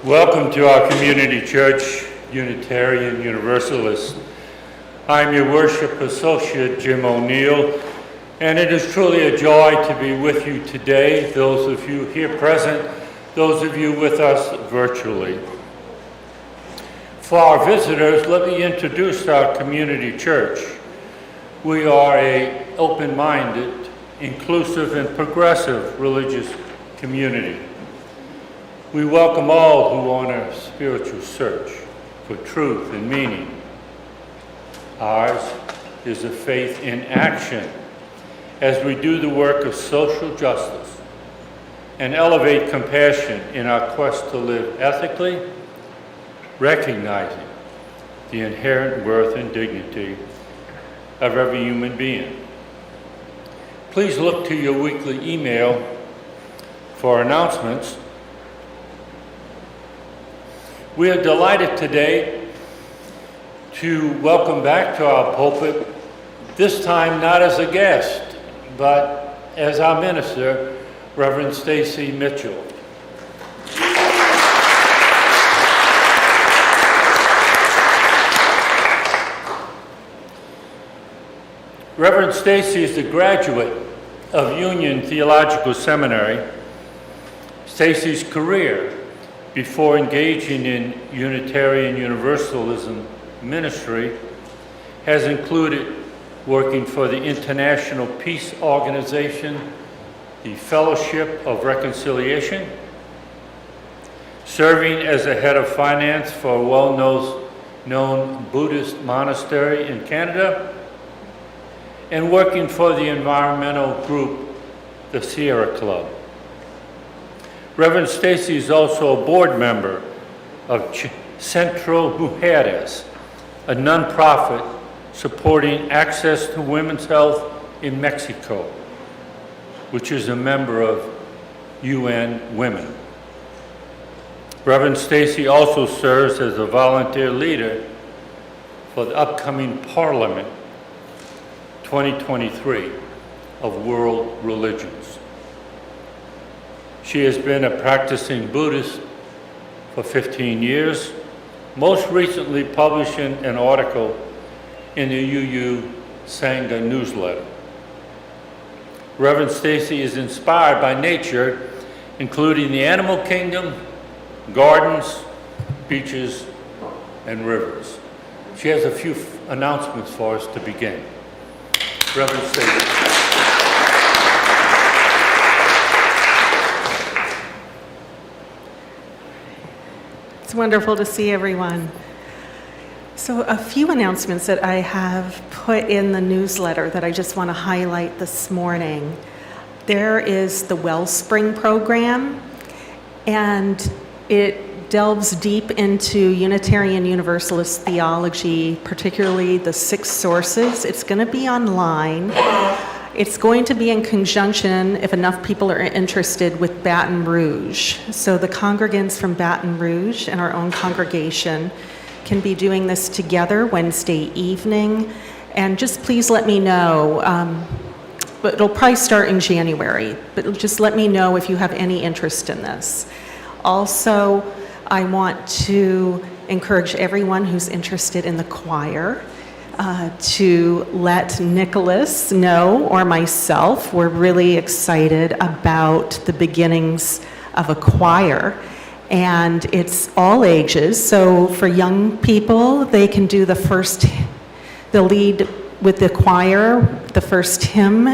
Welcome to our community church, Unitarian Universalist. I'm your worship associate, Jim O'Neill, and it is truly a joy to be with you today, those of you here present, those of you with us virtually. For our visitors, let me introduce our community church. We are an open-minded, inclusive, and progressive religious community. We welcome all who are on a spiritual search for truth and meaning. Ours is a faith in action as we do the work of social justice and elevate compassion in our quest to live ethically, recognizing the inherent worth and dignity of every human being. Please look to your weekly email for announcements. We are delighted today to welcome back to our pulpit, this time not as a guest, but as our minister, Reverend Stacey Mitchell. Reverend Stacey is a graduate of Union Theological Seminary. Stacey's career before engaging in Unitarian Universalism ministry has included working for the International Peace Organization, the Fellowship of Reconciliation, serving as a head of finance for a well-known Buddhist monastery in Canada, and working for the environmental group, the Sierra Club. Reverend Stacey is also a board member of Centro Mujeres, a nonprofit supporting access to women's health in Mexico, which is a member of UN Women. Reverend Stacey also serves as a volunteer leader for the upcoming Parliament 2023 of World Religions. She has been a practicing Buddhist for 15 years, most recently publishing an article in the UU Sangha newsletter. Reverend Stacey is inspired by nature, including the animal kingdom, gardens, beaches, and rivers. She has a few announcements for us to begin. Reverend Stacey. It's wonderful to see everyone. So a few announcements that I have put in the newsletter that I just want to highlight this morning. There is the Wellspring Program, and it delves deep into Unitarian Universalist theology, particularly the 6 sources. It's going to be online. It's going to be in conjunction, if enough people are interested, with Baton Rouge. So the congregants from Baton Rouge and our own congregation can be doing this together Wednesday evening. And just please let me know, but it'll probably start in January, but just let me know if you have any interest in this. Also, I want to encourage everyone who's interested in the choir to let Nicholas know, or myself. We're really excited about the beginnings of a choir, and it's all ages. So for young people, they can do they'll lead with the choir, the first hymn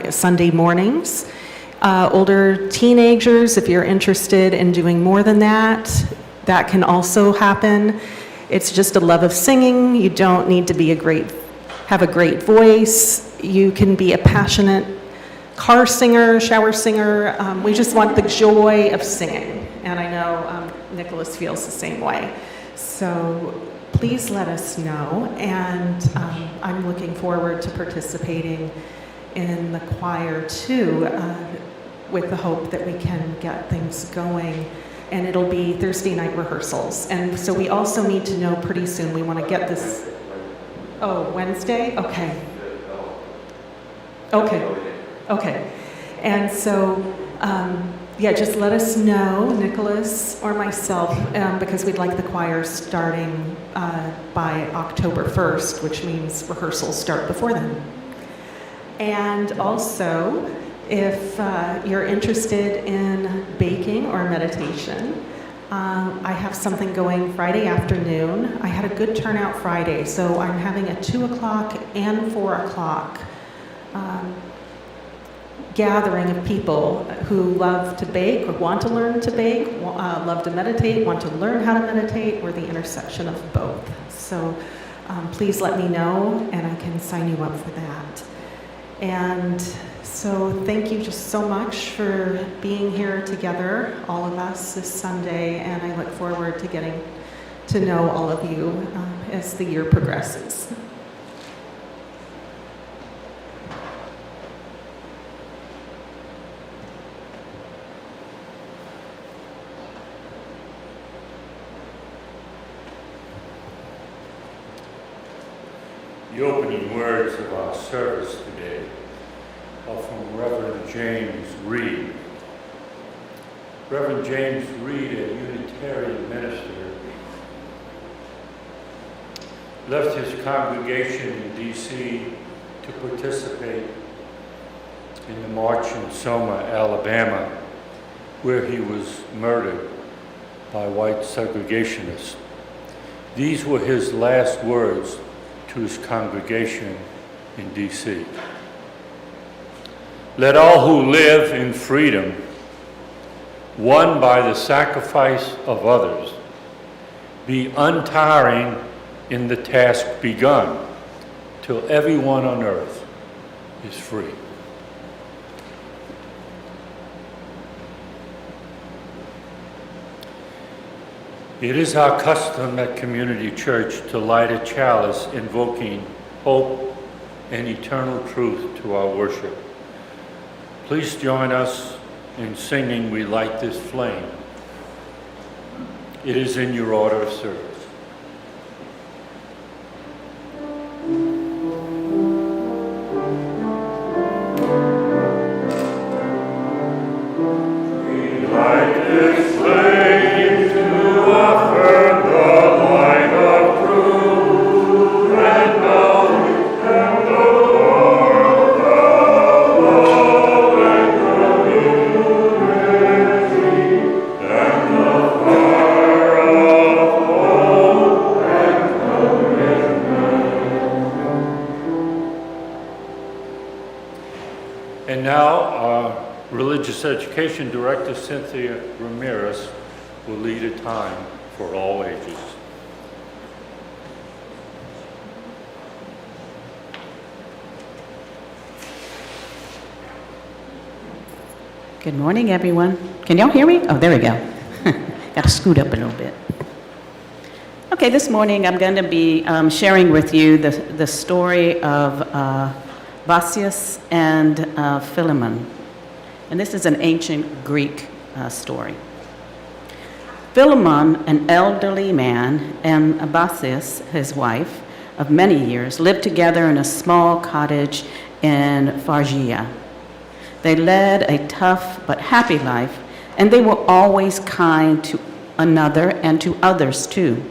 Sunday mornings. Older teenagers, if you're interested in doing more than that, that can also happen. It's just a love of singing. You don't need to have a great voice. You can be a passionate car singer, shower singer. We just want the joy of singing. And I know Nicholas feels the same way. So please let us know. And I'm looking forward to participating in the choir too, with the hope that we can get things going. And it'll be Thursday night rehearsals. And so we also need to know pretty soon, we want to get this, Wednesday? Okay. And so Yeah, just let us know, Nicholas or myself, because we'd like the choir starting by October 1st, which means rehearsals start before then. And also, if you're interested in baking or meditation, I have something going Friday afternoon. I had a good turnout Friday, so I'm having a 2 o'clock and 4 o'clock gathering of people who love to bake or want to learn to bake, love to meditate, want to learn how to meditate, or the intersection of both. So please let me know, and I can sign you up for that. And so thank you just so much for being here together, all of us, this Sunday, and I look forward to getting to know all of you as the year progresses. The opening words of our service today are from Reverend James Reid. Reverend James Reid, a Unitarian minister, left his congregation in D.C. to participate in the march in Selma, Alabama, where he was murdered by white segregationists. These were his last words to his congregation in D.C. Let all who live in freedom, won by the sacrifice of others, be untiring in the task begun, till everyone on earth is free. It is our custom at Community Church to light a chalice invoking hope and eternal truth to our worship. Please join us in singing We Light This Flame. It is in your order of service. And now, our Religious Education Director, Cynthia Ramirez, will lead a time for all ages. Good morning, everyone. Can y'all hear me? Oh, there we go. Got to scoot up a little bit. Okay, this morning I'm going to be sharing with you the story of Basius and Philemon. And this is an ancient Greek story. Philemon, an elderly man, and Basius, his wife, of many years, lived together in a small cottage in Phrygia. They led a tough but happy life, and they were always kind to another and to others too.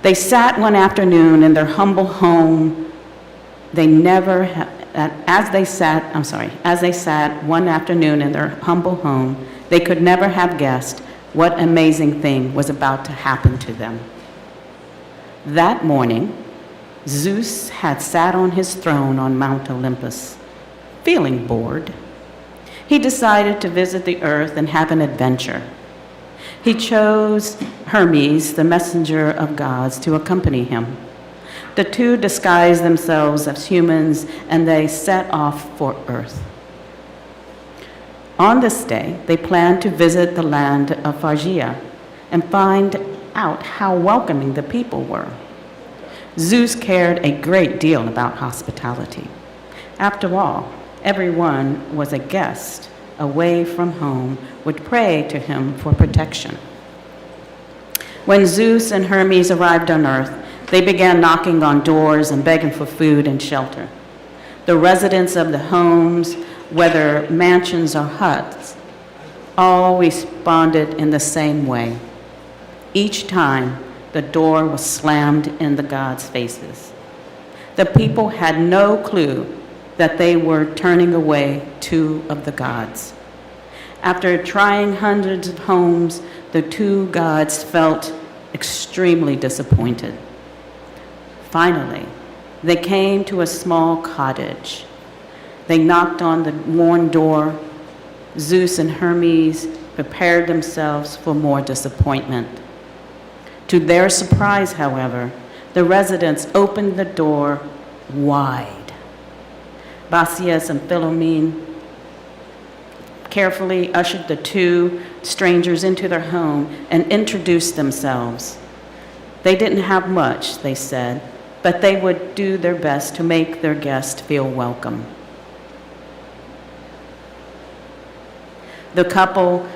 They sat one afternoon in their humble home. As they sat one afternoon in their humble home, they could never have guessed what amazing thing was about to happen to them. That morning, Zeus had sat on his throne on Mount Olympus. Feeling bored, he decided to visit the earth and have an adventure. He chose Hermes, the messenger of gods, to accompany him. The two disguised themselves as humans, and they set off for Earth. On this day, they planned to visit the land of Phrygia and find out how welcoming the people were. Zeus cared a great deal about hospitality. After all, everyone was a guest away from home, would pray to him for protection. When Zeus and Hermes arrived on Earth, they began knocking on doors and begging for food and shelter. The residents of the homes, whether mansions or huts, all responded in the same way. Each time, the door was slammed in the gods' faces. The people had no clue that they were turning away two of the gods. After trying hundreds of homes, the two gods felt extremely disappointed. Finally, they came to a small cottage. They knocked on the worn door. Zeus and Hermes prepared themselves for more disappointment. To their surprise, however, the residents opened the door wide. Basius and Philemon carefully ushered the two strangers into their home and introduced themselves. They didn't have much, they said, but they would do their best to make their guest feel welcome. The couple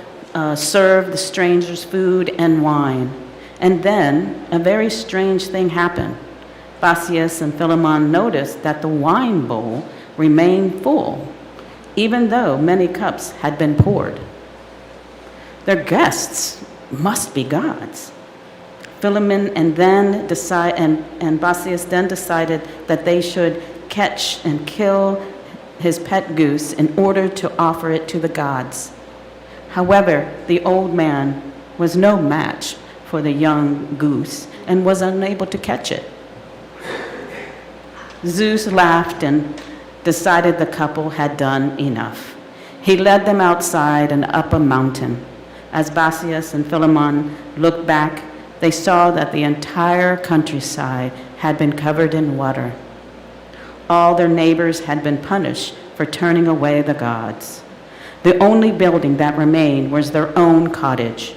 served the strangers food and wine, and then a very strange thing happened. Basius and Philemon noticed that the wine bowl remained full, even though many cups had been poured. Their guests must be gods. Philemon and Basius then decided that they should catch and kill his pet goose in order to offer it to the gods. However, the old man was no match for the young goose and was unable to catch it. Zeus laughed and decided the couple had done enough. He led them outside and up a mountain. As Basius and Philemon looked back, they saw that the entire countryside had been covered in water. All their neighbors had been punished for turning away the gods. The only building that remained was their own cottage,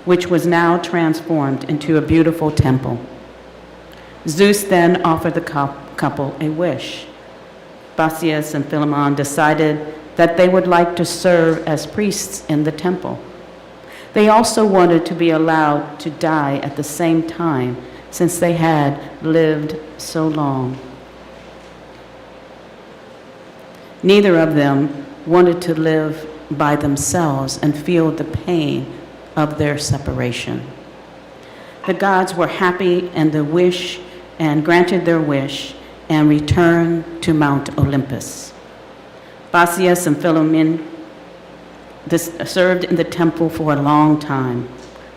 which was now transformed into a beautiful temple. Zeus then offered the couple a wish. Basius and Philemon decided that they would like to serve as priests in the temple. They also wanted to be allowed to die at the same time, since they had lived so long. Neither of them wanted to live by themselves and feel the pain of their separation. The gods were happy and granted their wish and returned to Mount Olympus. Basius and Philemon served in the temple for a long time.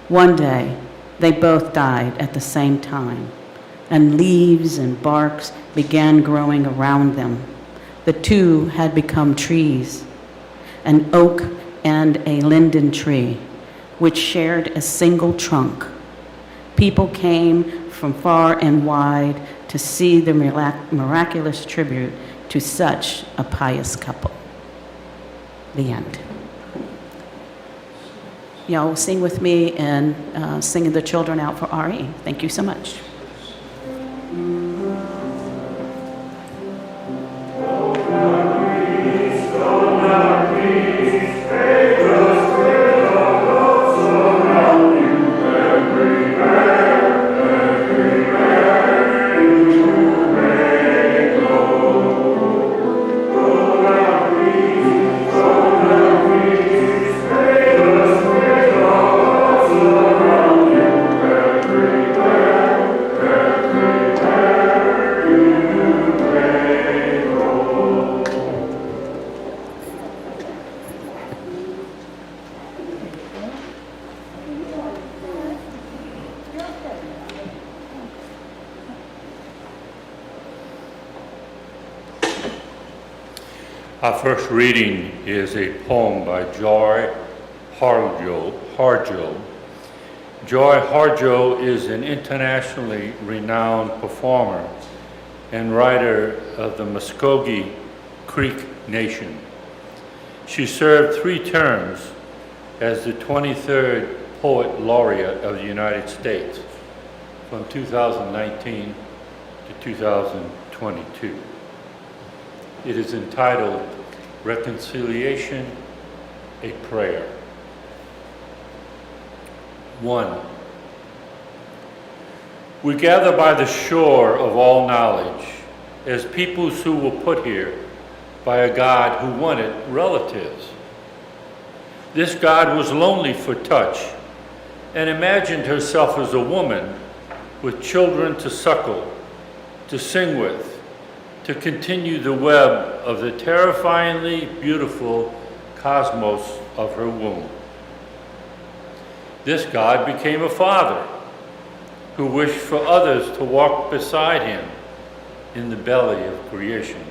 One day, they both died at the same time, and leaves and barks began growing around them. The two had become trees, an oak and a linden tree, which shared a single trunk. People came from far and wide to see the miraculous tribute to such a pious couple. The end. Y'all sing with me and singing the children out for RE. Thank you so much. Our first reading is a poem by Joy Harjo. Joy Harjo is an internationally renowned performer and writer of the Muskogee Creek Nation. She served 3 terms as the 23rd Poet Laureate of the United States from 2019 to 2022. It is entitled Reconciliation, a Prayer. 1. We gather by the shore of all knowledge as peoples who were put here by a God who wanted relatives. This God was lonely for touch and imagined herself as a woman with children to suckle, to sing with, to continue the web of the terrifyingly beautiful cosmos of her womb. This God became a father who wished for others to walk beside him in the belly of creation.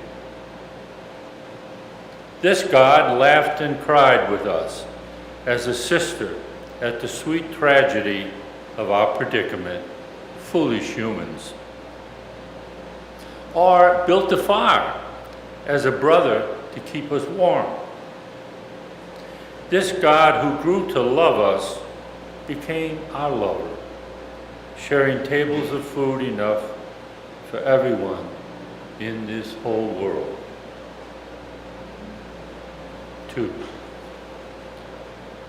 This God laughed and cried with us as a sister at the sweet tragedy of our predicament, foolish humans. Or built a fire as a brother to keep us warm. This God who grew to love us became our lover, sharing tables of food enough for everyone in this whole world. 2.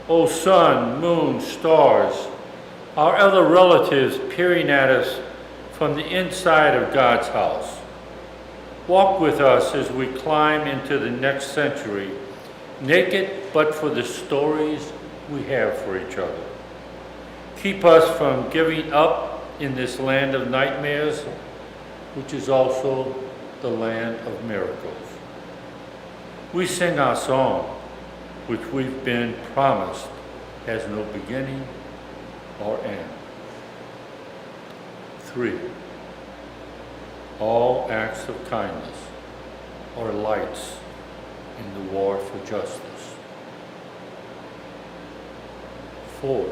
O sun, moon, stars, our other relatives peering at us from the inside of God's house. Walk with us as we climb into the next century, naked but for the stories we have for each other. Keep us from giving up in this land of nightmares, which is also the land of miracles. We sing our song, which we've been promised has no beginning or end. 3. All acts of kindness are lights in the war for justice. 4.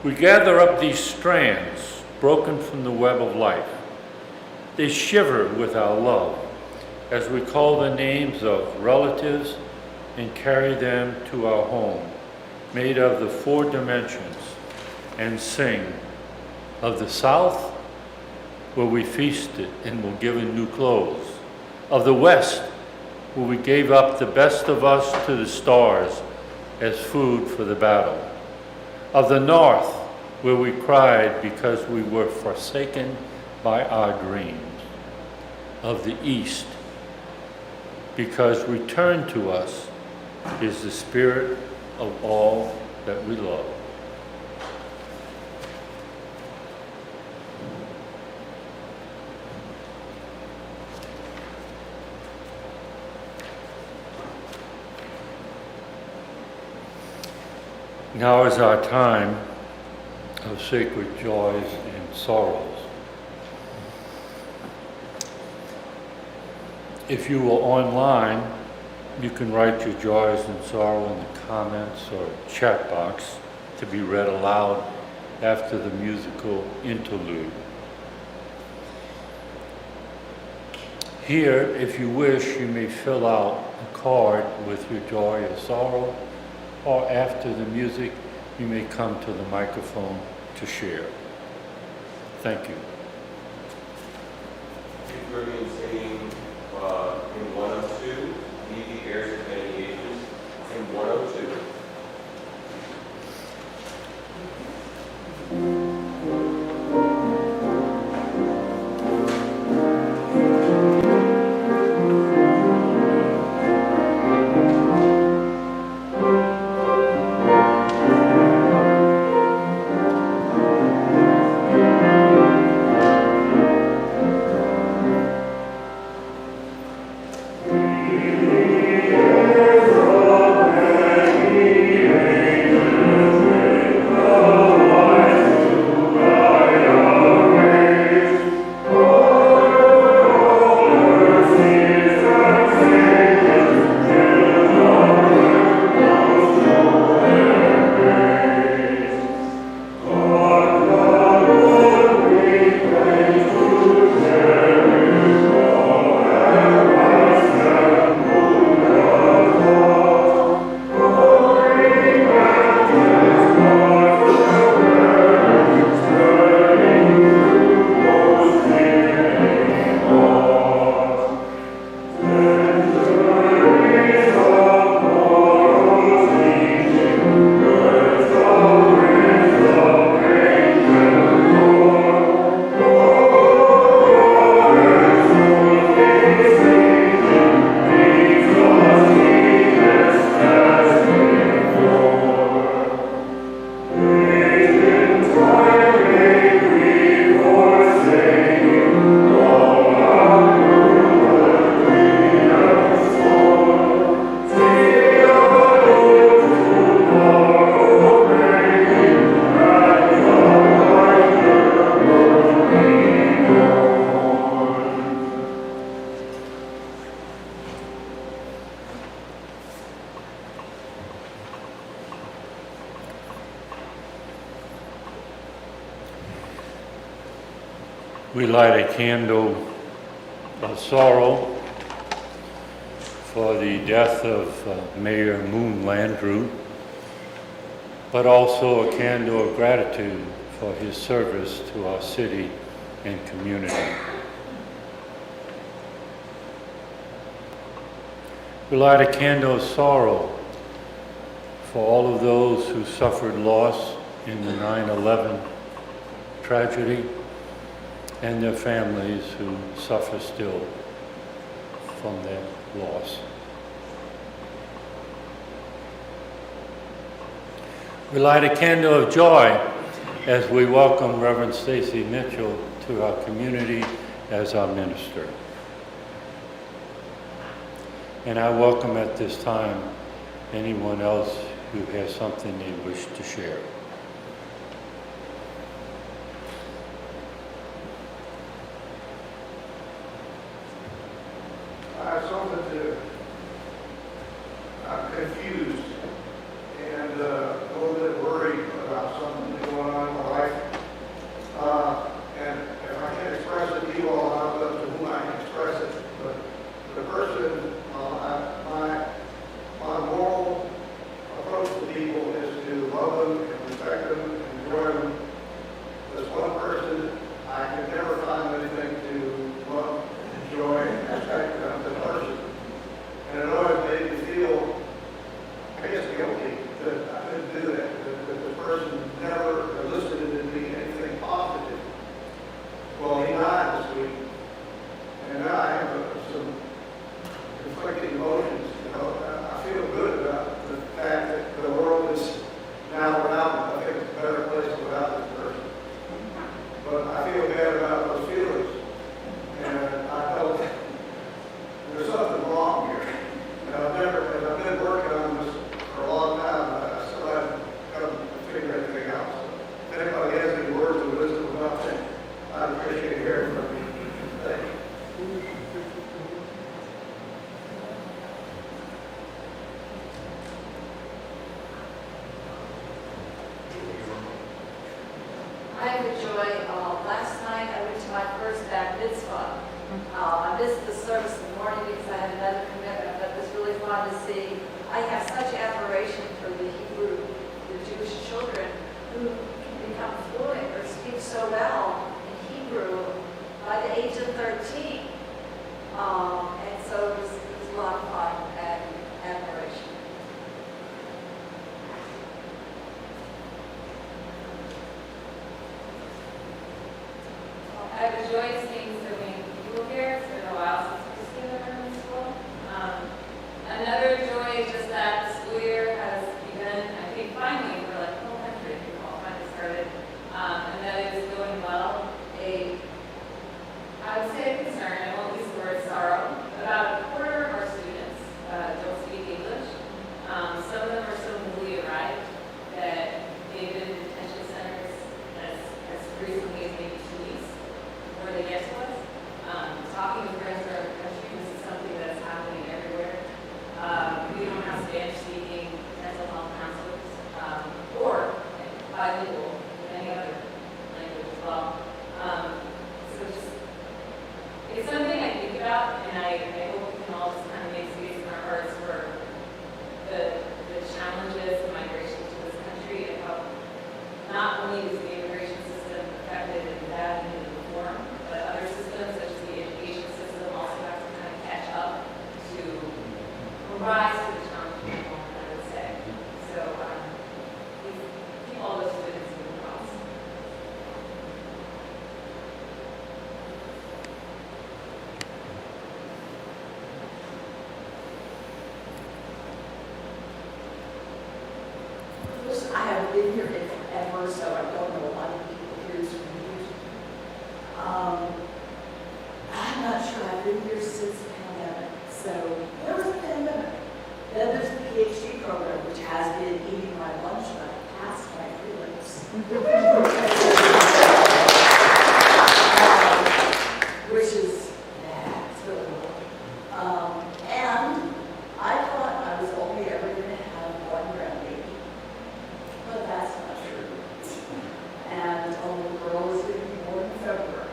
We gather up these strands broken from the web of life. They shiver with our love as we call the names of relatives and carry them to our home, made of the 4 dimensions, and sing of the South, where we feasted and were given new clothes, of the West, where we gave up the best of us to the stars as food for the battle, of the North, where we cried because we were forsaken by our dreams, of the East, because returned to us is the spirit of all that we love. Now is our time of sacred joys and sorrows. If you were online, you can write your joys and sorrow in the comments or chat box to be read aloud after the musical interlude. Here, if you wish, you may fill out a card with your joy or sorrow, or after the music, you may come to the microphone to share. Thank you. Please join me in singing in 102, Lead the Heirs of Many Ages, in 102. Yeah. We light a candle of sorrow for the death of Mayor Moon Landrieu, but also a candle of gratitude for his service to our city and community. We light a candle of sorrow for all of those who suffered loss in the 9/11 tragedy and their families who suffer still from their loss. We light a candle of joy as we welcome Reverend Stacey Mitchell to our community as our minister. And I welcome at this time anyone else who has something they wish to share. I have something to, I'm confused and a little bit worried about something going on in my life. And if I can express it to you all, I don't know to whom I can express it, but the person, my moral approach to people is to love them and respect them and enjoy them. There's one person I could never find anything to love, enjoy, and respect them, the person. And it always made me feel, I guess, guilty that I couldn't do that, that the person never elicited in me anything positive. Well, he died this week, and now I have some conflicting emotions. You know, I feel good about the fact that the world is now around. I think it's a better place without this person. But I feel bad about those feelings, and I felt there's something wrong here. And as I've been working on this for a long time, I still haven't come to figure anything out. So if anybody has any words of wisdom about that, I'd appreciate hearing from you. Thank you. I have a joy. Last night I went to my first bat mitzvah. I missed the service in the morning because I had another commitment, but it was really fun to see. I have such admiration for the Hebrew, the Jewish children who can become fluent or speak so well in Hebrew by the age of 13. And so it was a lot of fun and admiration. I have a joy seeing so many people here. It's been a while since we've seen them in school. Another joy is just that the school year has begun, I think finally, we're like 100 people finally started. And that is going well. I would say a concern, I won't use the word sorrow. About a quarter of our students don't speak English. Some of them are so newly arrived that they've been in detention centers as recently as maybe 2 weeks before they get to us. Talking with friends around the country, this is something that's happening everywhere. We don't have Spanish-speaking mental health counselors or bilingual in any other language as well. It's something I think about, and I hope we can all just kind of make space in our hearts for the challenges of migration to this country and how not only is the immigration system affected in that and in the form, but other systems such as the education system also have to kind of catch up to rise to the challenge, I would say. So keep all those students moving across. Listen, I haven't been here forever, so I don't know a lot of people here from here. I'm not sure I've been here since the pandemic. So there was a pandemic. Then there's the PhD program, which has been eating my lunch, but I passed my prelims. Which is, it's really cool. And I thought I was only ever going to have one grandbaby. But that's not true. And a little girl is going to be born in February.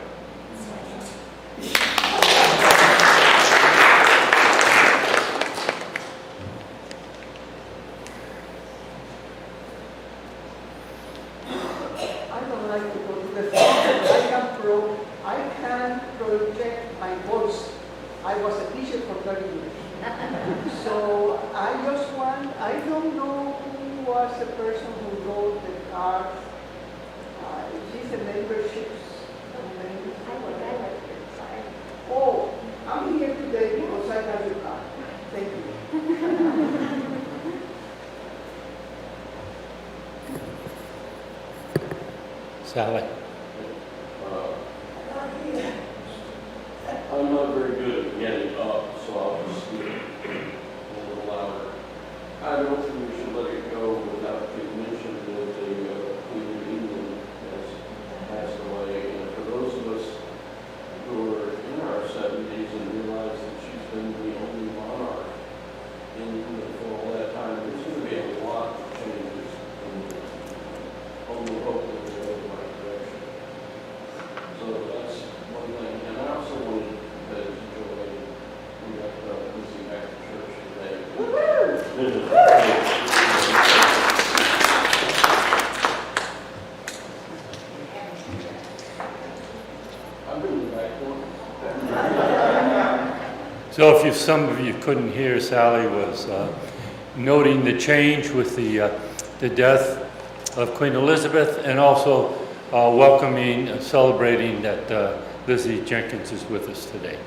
the center that I come from, I can project my voice. I was a teacher for 30 years. So I don't know who was the person who wrote the card. She's a membership. Oh, I'm here today because I got your card. Thank you. Sally? I'm not very good at getting up, so I'll just speak a little louder. I don't think we should let it go without being mentioned that the Queen of England has passed away. And for those of us who are in our 70s and realize that she's been the only monarch in England for all that time, there's going to be a lot of changes. And only hope that they go the right direction. So that's one thing. And I also wanted to enjoy, we got Lizzie back to church today. I've been back one. So if some of you couldn't hear, Sally was noting the change with the death of Queen Elizabeth, and also welcoming, celebrating that Lizzie Jenkins is with us today.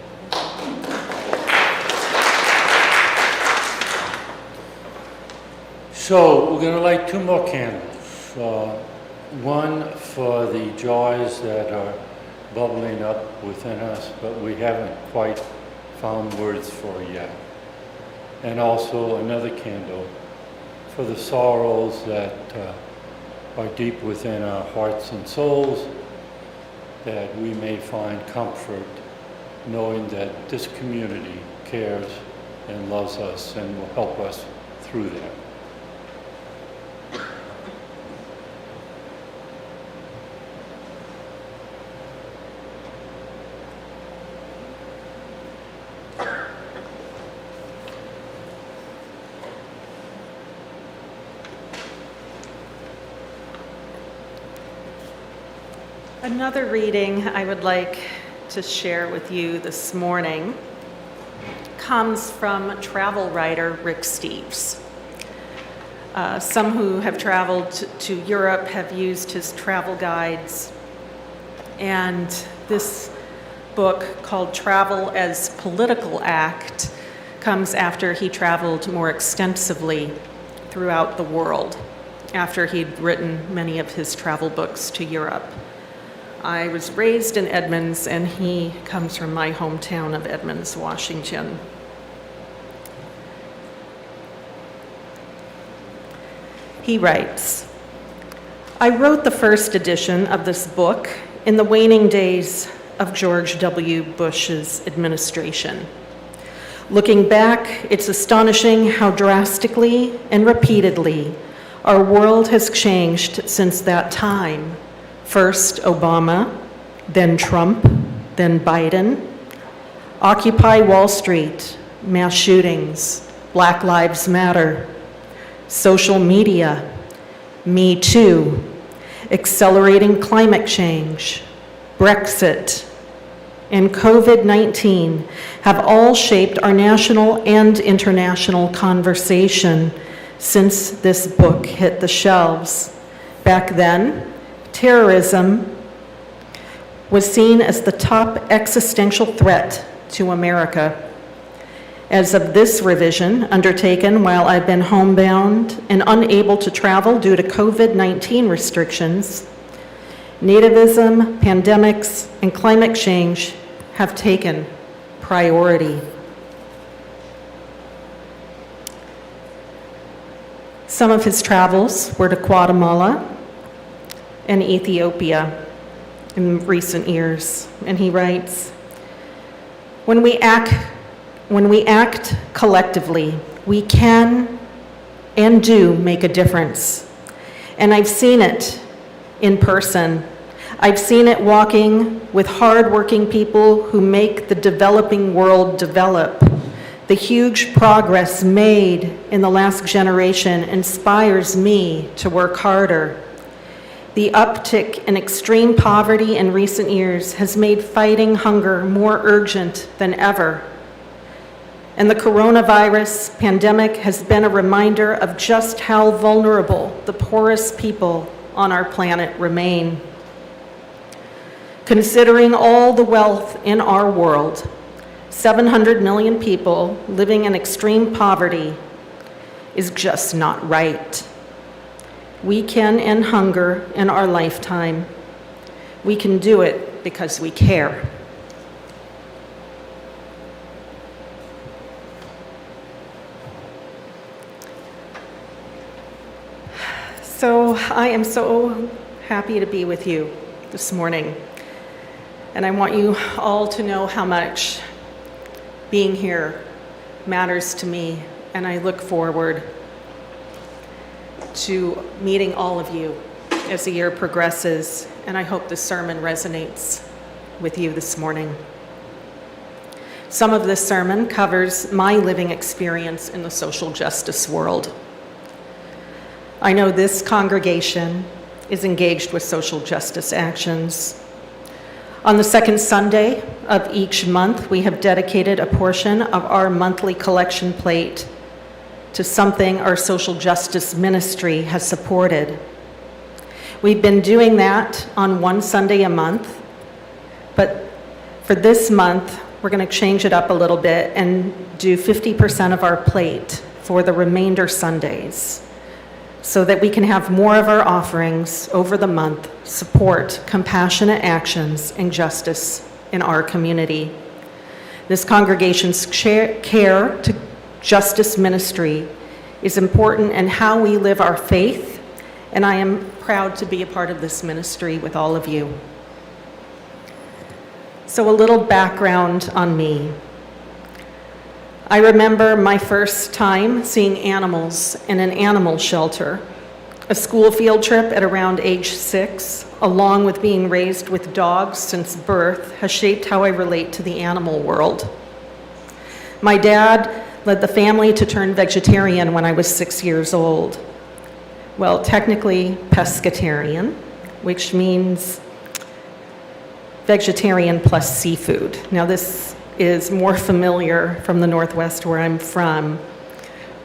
So we're going to light 2 more candles. One for the joys that are bubbling up within us, but we haven't quite found words for yet. And also another candle for the sorrows that are deep within our hearts and souls, that we may find comfort knowing that this community cares and loves us and will help us through that. Another reading I would like to share with you this morning comes from travel writer Rick Steves. Some who have traveled to Europe have used his travel guides, and this book called Travel as Political Act comes after he traveled more extensively throughout the world, after he'd written many of his travel books to Europe. I was raised in Edmonds, and he comes from my hometown of Edmonds, Washington. He writes, I wrote the first edition of this book in the waning days of George W. Bush's administration. Looking back, it's astonishing how drastically and repeatedly our world has changed since that time. First Obama, then Trump, then Biden. Occupy Wall Street, mass shootings, Black Lives Matter, social media, Me Too, accelerating climate change, Brexit, and COVID-19 have all shaped our national and international conversation since this book hit the shelves. Back then, terrorism was seen as the top existential threat to America. As of this revision, undertaken while I've been homebound and unable to travel due to COVID-19 restrictions, nativism, pandemics, and climate change have taken priority. Some of his travels were to Guatemala and Ethiopia in recent years, and he writes, when we act collectively, we can and do make a difference. And I've seen it in person. I've seen it walking with hardworking people who make the developing world develop. The huge progress made in the last generation inspires me to work harder. The uptick in extreme poverty in recent years has made fighting hunger more urgent than ever. And the coronavirus pandemic has been a reminder of just how vulnerable the poorest people on our planet remain. Considering all the wealth in our world, 700 million people living in extreme poverty is just not right. We can end hunger in our lifetime. We can do it because we care. So I am so happy to be with you this morning. And I want you all to know how much being here matters to me. And I look forward to meeting all of you as the year progresses, and I hope the sermon resonates with you this morning. Some of this sermon covers my living experience in the social justice world. I know this congregation is engaged with social justice actions. On the second Sunday of each month, we have dedicated a portion of our monthly collection plate to something our social justice ministry has supported. We've been doing that on one Sunday a month, but for this month, we're going to change it up a little bit and do 50% of our plate for the remainder Sundays, so that we can have more of our offerings over the month support compassionate actions and justice in our community. This congregation's care to justice ministry is important in how we live our faith, and I am proud to be a part of this ministry with all of you. So a little background on me. I remember my first time seeing animals in an animal shelter. A school field trip at around age 6, along with being raised with dogs since birth, has shaped how I relate to the animal world. My dad led the family to turn vegetarian when I was 6 years old. Well, technically pescatarian, which means vegetarian plus seafood. Now this is more familiar from the Northwest where I'm from,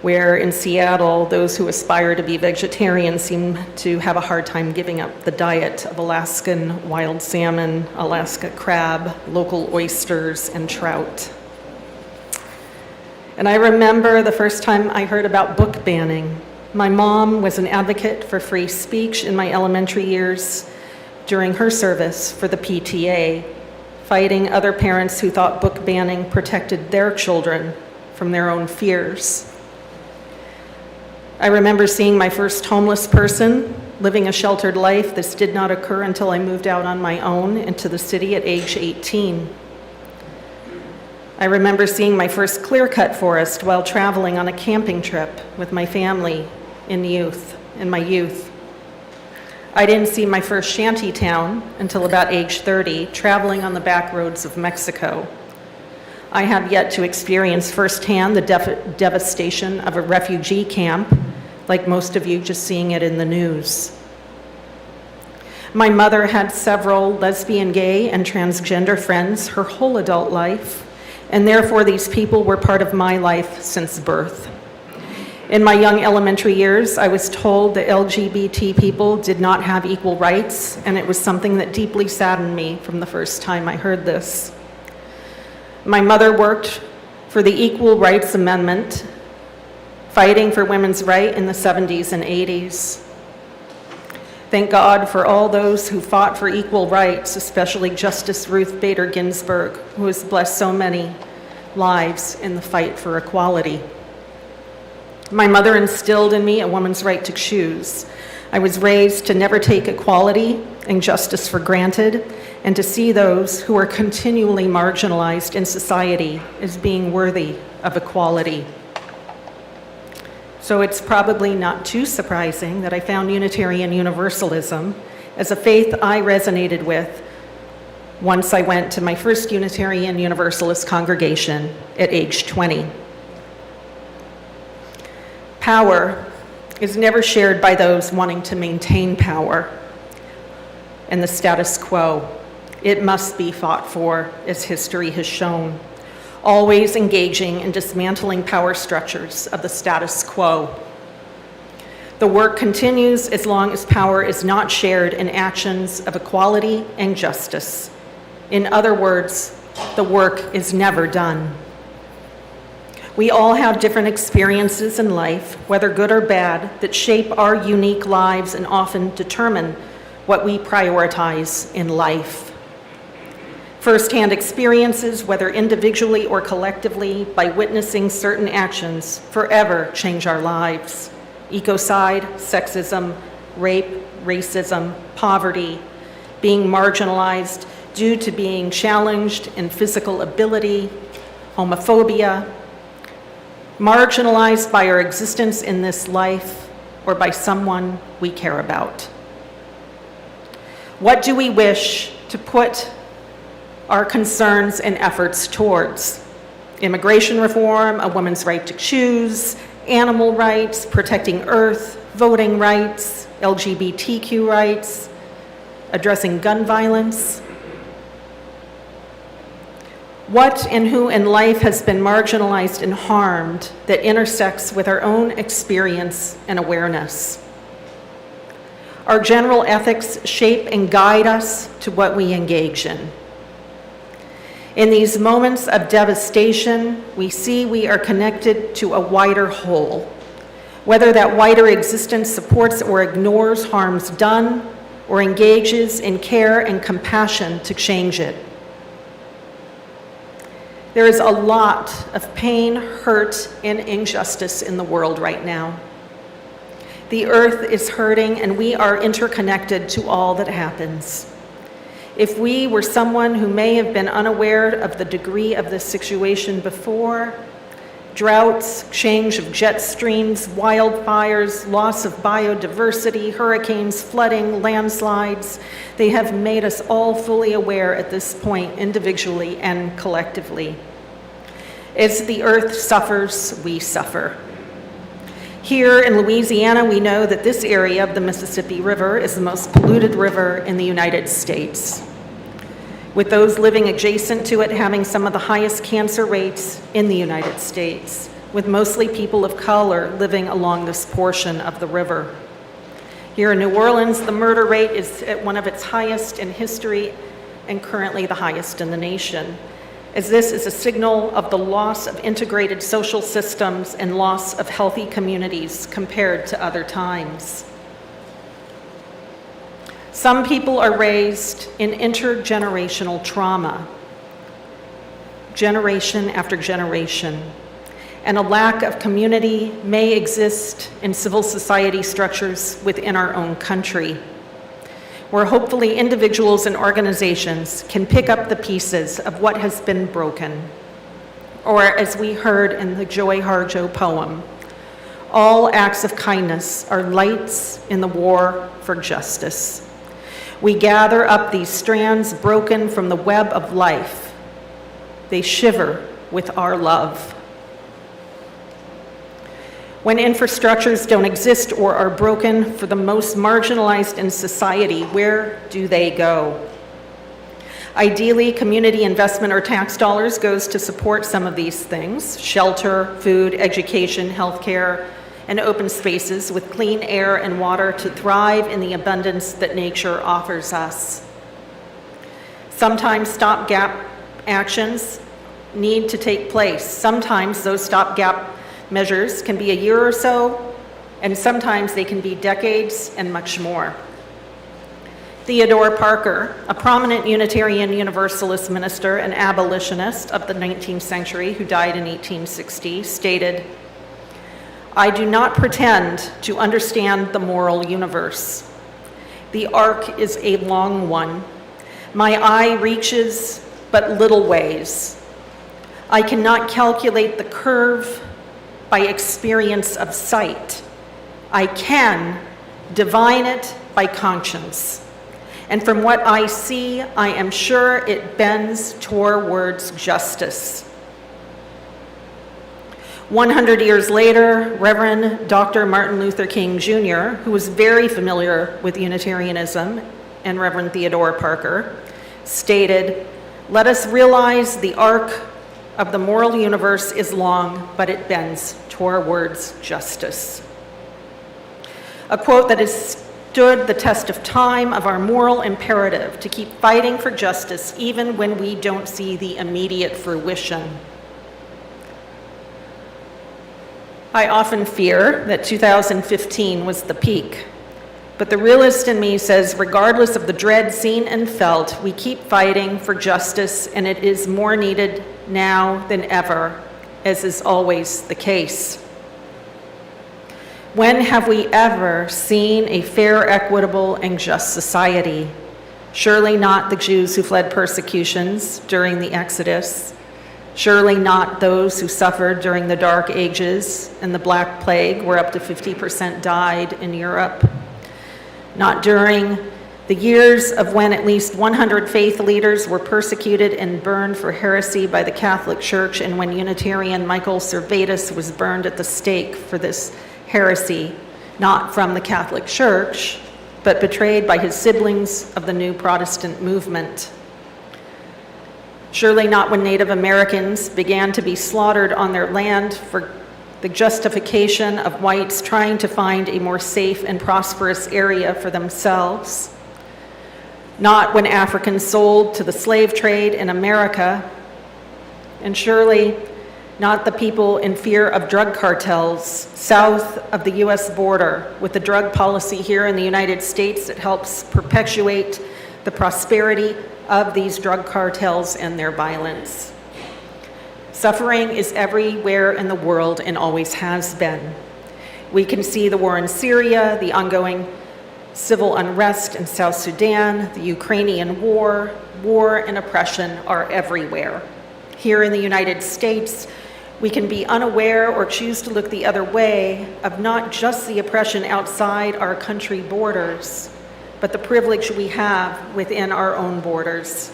where in Seattle, those who aspire to be vegetarian seem to have a hard time giving up the diet of Alaskan wild salmon, Alaska crab, local oysters, and trout. And I remember the first time I heard about book banning. My mom was an advocate for free speech in my elementary years during her service for the PTA, fighting other parents who thought book banning protected their children from their own fears. I remember seeing my first homeless person living a sheltered life. This did not occur until I moved out on my own into the city at age 18. I remember seeing my first clear-cut forest while traveling on a camping trip with my family in my youth. I didn't see my first shanty town until about age 30, traveling on the back roads of Mexico. I have yet to experience firsthand the devastation of a refugee camp, like most of you just seeing it in the news. My mother had several lesbian, gay, and transgender friends her whole adult life, and therefore these people were part of my life since birth. In my young elementary years, I was told that LGBT people did not have equal rights, and it was something that deeply saddened me from the first time I heard this. My mother worked for the Equal Rights Amendment, fighting for women's rights in the 70s and 80s. Thank God for all those who fought for equal rights, especially Justice Ruth Bader Ginsburg, who has blessed so many lives in the fight for equality. My mother instilled in me a woman's right to choose. I was raised to never take equality and justice for granted, and to see those who are continually marginalized in society as being worthy of equality. So it's probably not too surprising that I found Unitarian Universalism as a faith I resonated with once I went to my first Unitarian Universalist congregation at age 20. Power is never shared by those wanting to maintain power. and the status quo. It must be fought for, as history has shown, always engaging in dismantling power structures of the status quo. The work continues as long as power is not shared in actions of equality and justice. In other words, the work is never done. We all have different experiences in life, whether good or bad, that shape our unique lives and often determine what we prioritize in life. First-hand experiences, whether individually or collectively, by witnessing certain actions, forever change our lives. Ecocide, sexism, rape, racism, poverty, being marginalized due to being challenged in physical ability, homophobia, marginalized by our existence in this life or by someone we care about. What do we wish to put our concerns and efforts towards? Immigration reform, a woman's right to choose, animal rights, protecting Earth, voting rights, LGBTQ rights, addressing gun violence. What and who in life has been marginalized and harmed that intersects with our own experience and awareness? Our general ethics shape and guide us to what we engage in. In these moments of devastation, we see we are connected to a wider whole. Whether that wider existence supports or ignores harms done, or engages in care and compassion to change it. There is a lot of pain, hurt, and injustice in the world right now. The earth is hurting, and we are interconnected to all that happens. If we were someone who may have been unaware of the degree of this situation before, droughts, change of jet streams, wildfires, loss of biodiversity, hurricanes, flooding, landslides, they have made us all fully aware at this point, individually and collectively. As the earth suffers, we suffer. Here in Louisiana, we know that this area of the Mississippi River is the most polluted river in the United States, with those living adjacent to it having some of the highest cancer rates in the United States, with mostly people of color living along this portion of the river. Here in New Orleans, the murder rate is at one of its highest in history and currently the highest in the nation, as this is a signal of the loss of integrated social systems and loss of healthy communities compared to other times. Some people are raised in intergenerational trauma, generation after generation, and a lack of community may exist in civil society structures within our own country, where hopefully individuals and organizations can pick up the pieces of what has been broken. Or as we heard in the Joy Harjo poem, all acts of kindness are lights in the war for justice. We gather up these strands broken from the web of life. They shiver with our love. When infrastructures don't exist or are broken for the most marginalized in society, where do they go? Ideally, community investment or tax dollars goes to support some of these things: shelter, food, education, healthcare, and open spaces with clean air and water to thrive in the abundance that nature offers us. Sometimes stopgap actions need to take place. Sometimes those stopgap measures can be a year or so, and sometimes they can be decades and much more. Theodore Parker, a prominent Unitarian Universalist minister and abolitionist of the 19th century who died in 1860, stated, "I do not pretend to understand the moral universe. The arc is a long one. My eye reaches but little ways. I cannot calculate the curve by experience of sight. I can divine it by conscience. And from what I see, I am sure it bends towards justice." 100 years later, Reverend Dr. Martin Luther King Jr., who was very familiar with Unitarianism and Reverend Theodore Parker, stated, "Let us realize the arc of the moral universe is long, but it bends towards justice." A quote that has stood the test of time of our moral imperative to keep fighting for justice even when we don't see the immediate fruition. I often fear that 2015 was the peak, but the realist in me says regardless of the dread seen and felt, we keep fighting for justice, and it is more needed now than ever, as is always the case. When have we ever seen a fair, equitable, and just society? Surely not the Jews who fled persecutions during the Exodus. Surely not those who suffered during the Dark Ages and the Black Plague, where up to 50% died in Europe. Not during the years of when at least 100 faith leaders were persecuted and burned for heresy by the Catholic Church, and when Unitarian Michael Servetus was burned at the stake for this heresy, not from the Catholic Church, but betrayed by his siblings of the new Protestant movement. Surely not when Native Americans began to be slaughtered on their land for the justification of whites trying to find a more safe and prosperous area for themselves. Not when Africans sold to the slave trade in America, and surely not the people in fear of drug cartels south of the US border, with the drug policy here in the United States that helps perpetuate the prosperity of these drug cartels and their violence. Suffering is everywhere in the world and always has been. We can see the war in Syria, the ongoing civil unrest in South Sudan, the Ukrainian war. War and oppression are everywhere. Here in the United States, we can be unaware or choose to look the other way of not just the oppression outside our country borders, but the privilege we have within our own borders.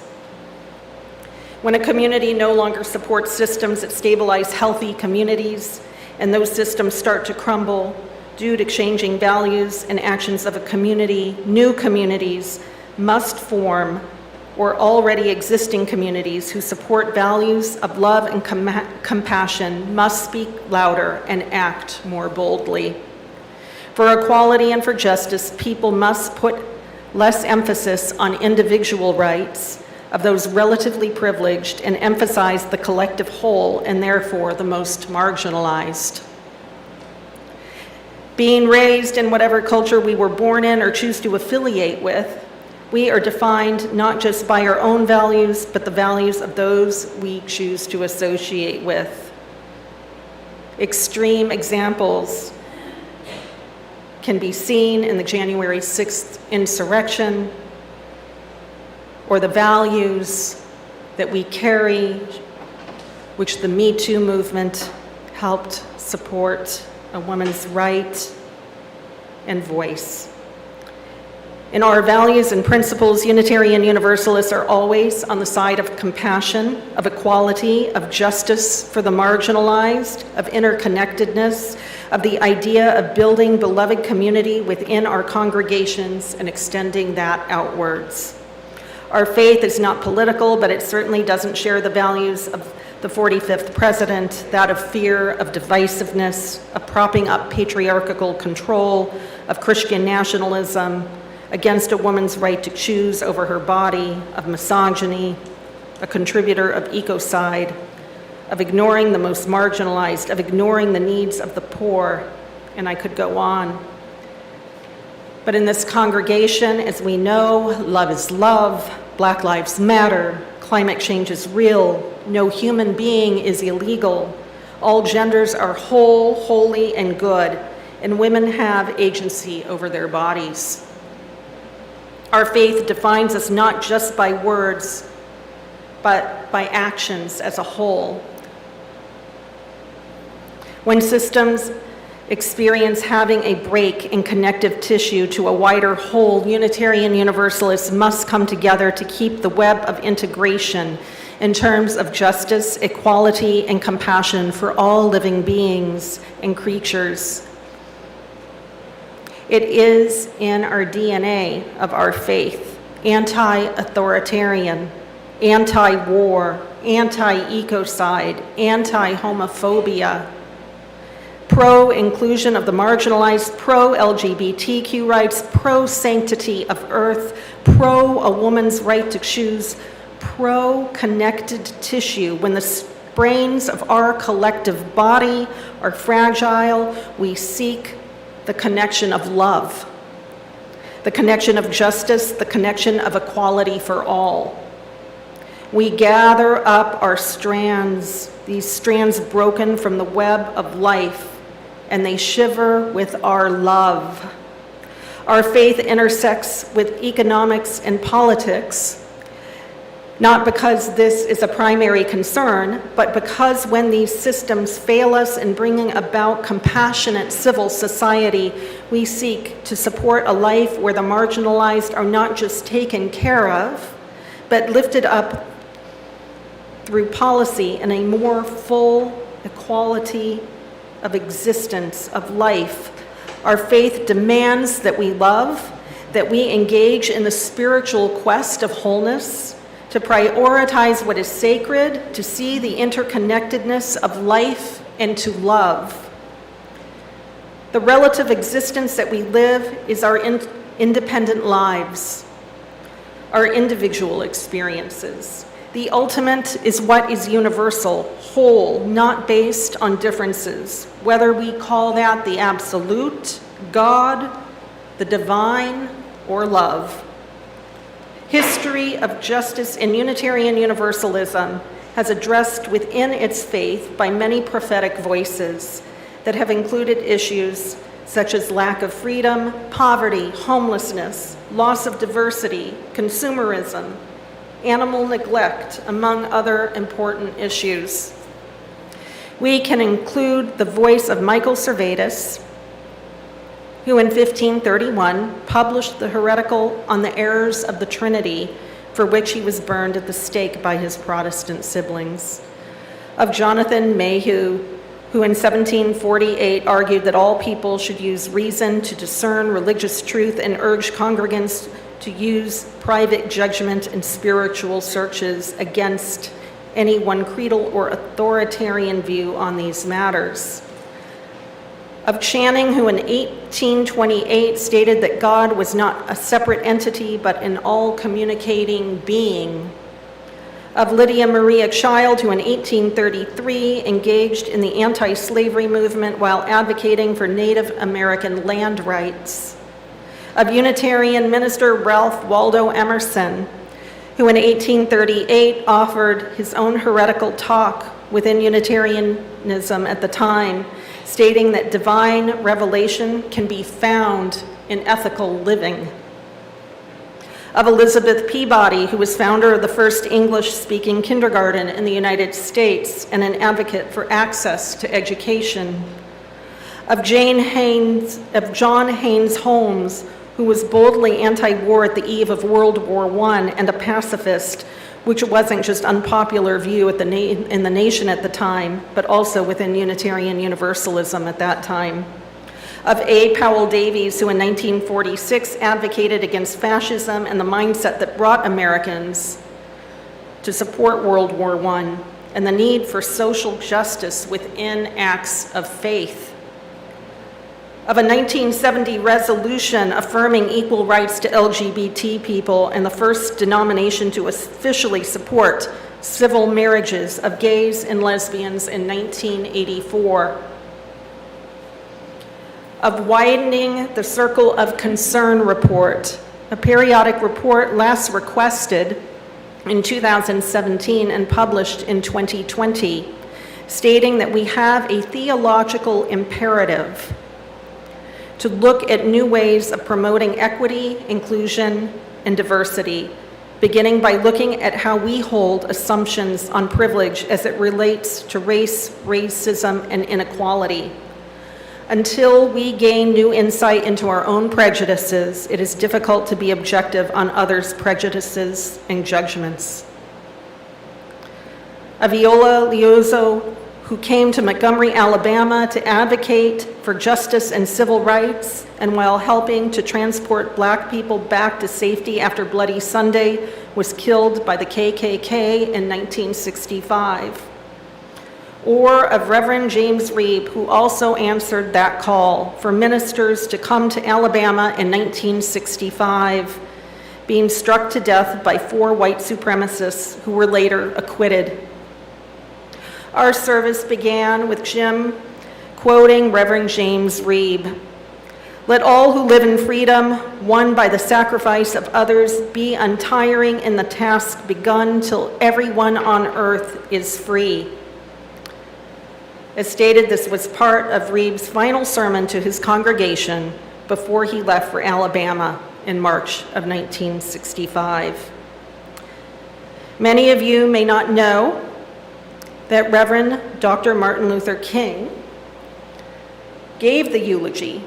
When a community no longer supports systems that stabilize healthy communities, and those systems start to crumble due to changing values and actions of a community, new communities must form, or already existing communities who support values of love and compassion must speak louder and act more boldly. For equality and for justice, people must put less emphasis on individual rights of those relatively privileged and emphasize the collective whole and therefore the most marginalized. Being raised in whatever culture we were born in or choose to affiliate with, we are defined not just by our own values, but the values of those we choose to associate with. Extreme examples can be seen in the January 6th insurrection, or the values that we carry, which the Me Too movement helped support, a woman's right and voice. In our values and principles, Unitarian Universalists are always on the side of compassion, of equality, of justice for the marginalized, of interconnectedness, of the idea of building beloved community within our congregations and extending that outwards. Our faith is not political, but it certainly doesn't share the values of the 45th president, that of fear, of divisiveness, of propping up patriarchal control, of Christian nationalism, against a woman's right to choose over her body, of misogyny, a contributor of ecocide, of ignoring the most marginalized, of ignoring the needs of the poor, and I could go on. But in this congregation, as we know, love is love, Black Lives Matter, climate change is real, no human being is illegal, all genders are whole, holy, and good, and women have agency over their bodies. Our faith defines us not just by words, but by actions as a whole. When systems experience having a break in connective tissue to a wider whole, Unitarian Universalists must come together to keep the web of integration in terms of justice, equality, and compassion for all living beings and creatures. It is in our DNA of our faith anti-authoritarian, anti-war, anti-ecocide, anti-homophobia, pro-inclusion of the marginalized, pro-LGBTQ rights, pro-sanctity of earth, pro-a woman's right to choose, pro-connected tissue. When the brains of our collective body are fragile, we seek the connection of love, the connection of justice, the connection of equality for all. We gather up our strands, these strands broken from the web of life, and they shiver with our love. Our faith intersects with economics and politics, not because this is a primary concern, but because when these systems fail us in bringing about compassionate civil society, we seek to support a life where the marginalized are not just taken care of, but lifted up through policy in a more full equality of existence, of life. Our faith demands that we love, that we engage in the spiritual quest of wholeness, to prioritize what is sacred, to see the interconnectedness of life, and to love. The relative existence that we live is our independent lives, our individual experiences. The ultimate is what is universal, whole, not based on differences, whether we call that the absolute, God, the divine, or love. History of justice in Unitarian Universalism has addressed within its faith by many prophetic voices that have included issues such as lack of freedom, poverty, homelessness, loss of diversity, consumerism, animal neglect, among other important issues. We can include the voice of Michael Servetus, who in 1531 published the heretical On the Errors of the Trinity, for which he was burned at the stake by his Protestant siblings. Of Jonathan Mayhew, who in 1748 argued that all people should use reason to discern religious truth and urged congregants to use private judgment and spiritual searches against any one creedal or authoritarian view on these matters. Of Channing, who in 1828 stated that God was not a separate entity, but an all-communicating being. Of Lydia Maria Child, who in 1833 engaged in the anti-slavery movement while advocating for Native American land rights. Of Unitarian minister Ralph Waldo Emerson, who in 1838 offered his own heretical talk within Unitarianism at the time, stating that divine revelation can be found in ethical living. Of Elizabeth Peabody, who was founder of the first English-speaking kindergarten in the United States and an advocate for access to education. Of John Haynes Holmes, who was boldly anti-war at the eve of World War I and a pacifist, which wasn't just unpopular view in the nation at the time, but also within Unitarian Universalism at that time. Of A. Powell Davies, who in 1946 advocated against fascism and the mindset that brought Americans to support World War I, and the need for social justice within acts of faith. Of a 1970 resolution affirming equal rights to LGBT people and the first denomination to officially support civil marriages of gays and lesbians in 1984. Of Widening the Circle of Concern report, a periodic report last requested in 2017 and published in 2020, stating that we have a theological imperative to look at new ways of promoting equity, inclusion, and diversity, beginning by looking at how we hold assumptions on privilege as it relates to race, racism, and inequality. Until we gain new insight into our own prejudices, it is difficult to be objective on others' prejudices and judgments. Of Viola Liuzzo, who came to Montgomery, Alabama to advocate for justice and civil rights, and while helping to transport black people back to safety after Bloody Sunday, was killed by the KKK in 1965. Or of Reverend James Reid, who also answered that call for ministers to come to Alabama in 1965, being struck to death by 4 white supremacists who were later acquitted. Our service began with Jim quoting Reverend James Reid. "Let all who live in freedom, won by the sacrifice of others, be untiring in the task begun till everyone on earth is free." As stated, this was part of Reid's final sermon to his congregation before he left for Alabama in March of 1965. Many of you may not know that Reverend Dr. Martin Luther King gave the eulogy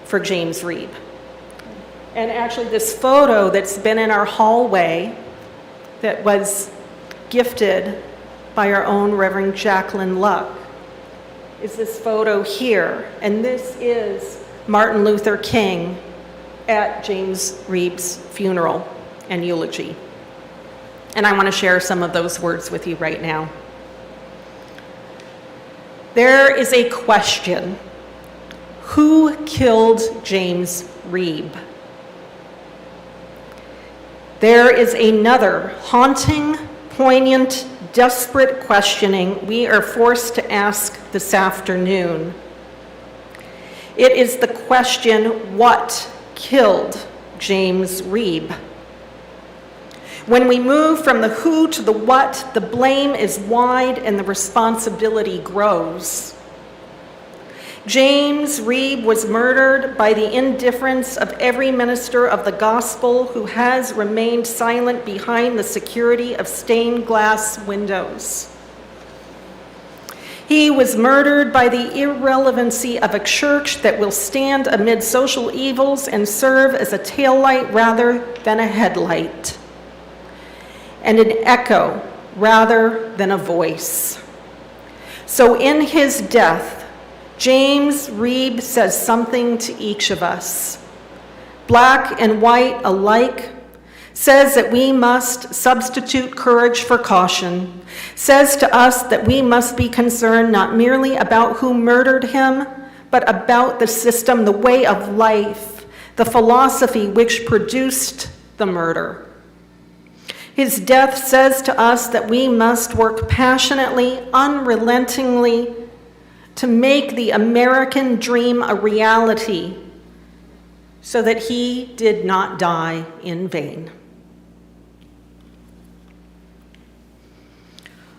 for James Reid. And actually, this photo that's been in our hallway that was gifted by our own Reverend Jacqueline Luck is this photo here. And this is Martin Luther King at James Reid's funeral and eulogy. And I want to share some of those words with you right now. There is a question: who killed James Reid? There is another haunting, poignant, desperate questioning we are forced to ask this afternoon. It is the question, what killed James Reid? When we move from the who to the what, the blame is wide and the responsibility grows. James Reid was murdered by the indifference of every minister of the gospel who has remained silent behind the security of stained glass windows. He was murdered by the irrelevancy of a church that will stand amid social evils and serve as a taillight rather than a headlight, and an echo rather than a voice. So in his death, James Reid says something to each of us. Black and white alike, says that we must substitute courage for caution, says to us that we must be concerned not merely about who murdered him, but about the system, the way of life, the philosophy which produced the murder. His death says to us that we must work passionately, unrelentingly, to make the American dream a reality so that he did not die in vain.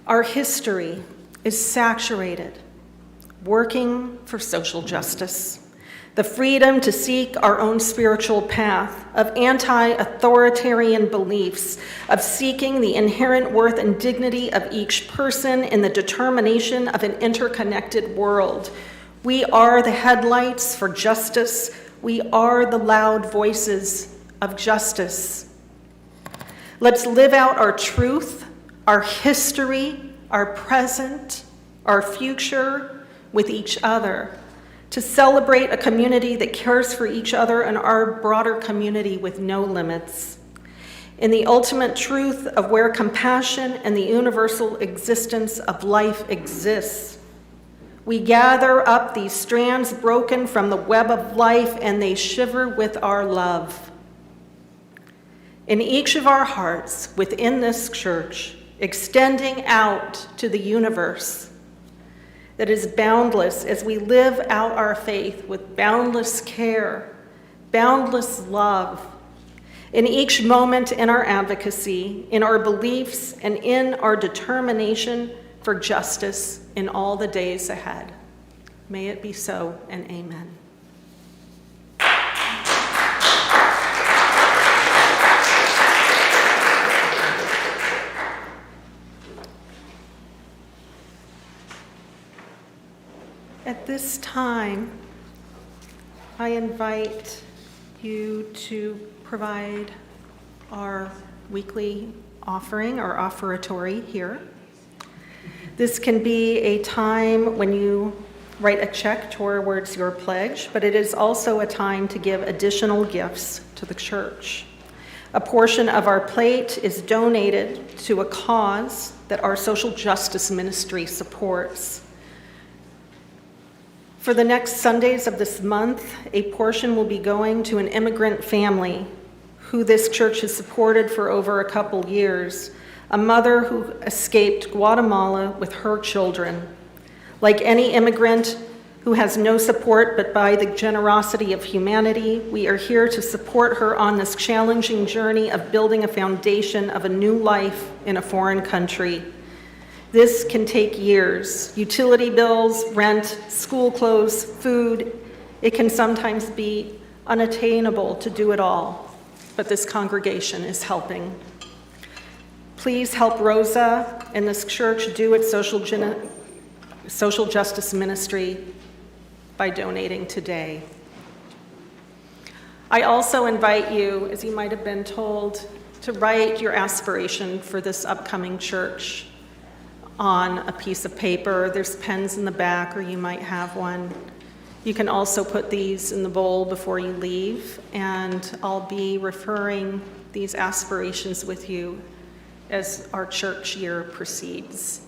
Our history is saturated, working for social justice, the freedom to seek our own spiritual path, of anti-authoritarian beliefs, of seeking the inherent worth and dignity of each person in the determination of an interconnected world. We are the headlights for justice. We are the loud voices of justice. Let's live out our truth, our history, our present, our future with each other, to celebrate a community that cares for each other and our broader community with no limits. In the ultimate truth of where compassion and the universal existence of life exists, we gather up these strands broken from the web of life, and they shiver with our love. In each of our hearts within this church, extending out to the universe, that is boundless as we live out our faith with boundless care, boundless love, in each moment in our advocacy, in our beliefs, and in our determination for justice in all the days ahead. May it be so, and amen. At this time, I invite you to provide our weekly offering, our offertory here. This can be a time when you write a check towards your pledge, but it is also a time to give additional gifts to the church. A portion of our plate is donated to a cause that our social justice ministry supports. For the next Sundays of this month, a portion will be going to an immigrant family who this church has supported for over a couple years, a mother who escaped Guatemala with her children. Like any immigrant who has no support but by the generosity of humanity, we are here to support her on this challenging journey of building a foundation of a new life in a foreign country. This can take years. Utility bills, rent, school clothes, food. It can sometimes be unattainable to do it all, but this congregation is helping. Please help Rosa and this church do its social justice ministry by donating today. I also invite you, as you might have been told, to write your aspiration for this upcoming church on a piece of paper. There's pens in the back, or you might have one. You can also put these in the bowl before you leave, and I'll be referring these aspirations with you as our church year proceeds.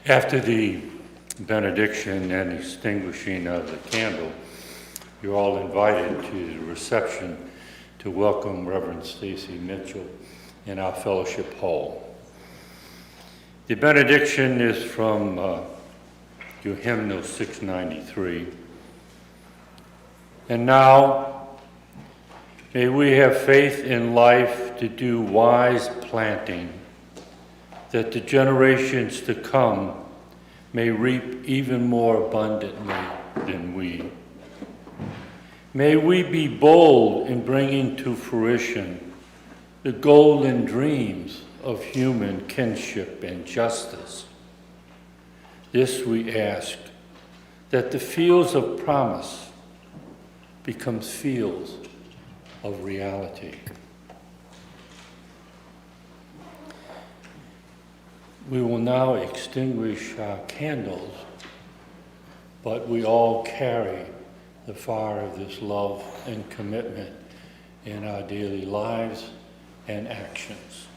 After the benediction and extinguishing of the candle, you're all invited to the reception to welcome Reverend Stacey Mitchell in our fellowship hall. The benediction is from your hymnal 693. And now, may we have faith in life to do wise planting, that the generations to come may reap even more abundantly than we. May we be bold in bringing to fruition the golden dreams of human kinship and justice. This we ask, that the fields of promise become fields of reality. We will now extinguish our candles, but we all carry the fire of this love and commitment in our daily lives and actions.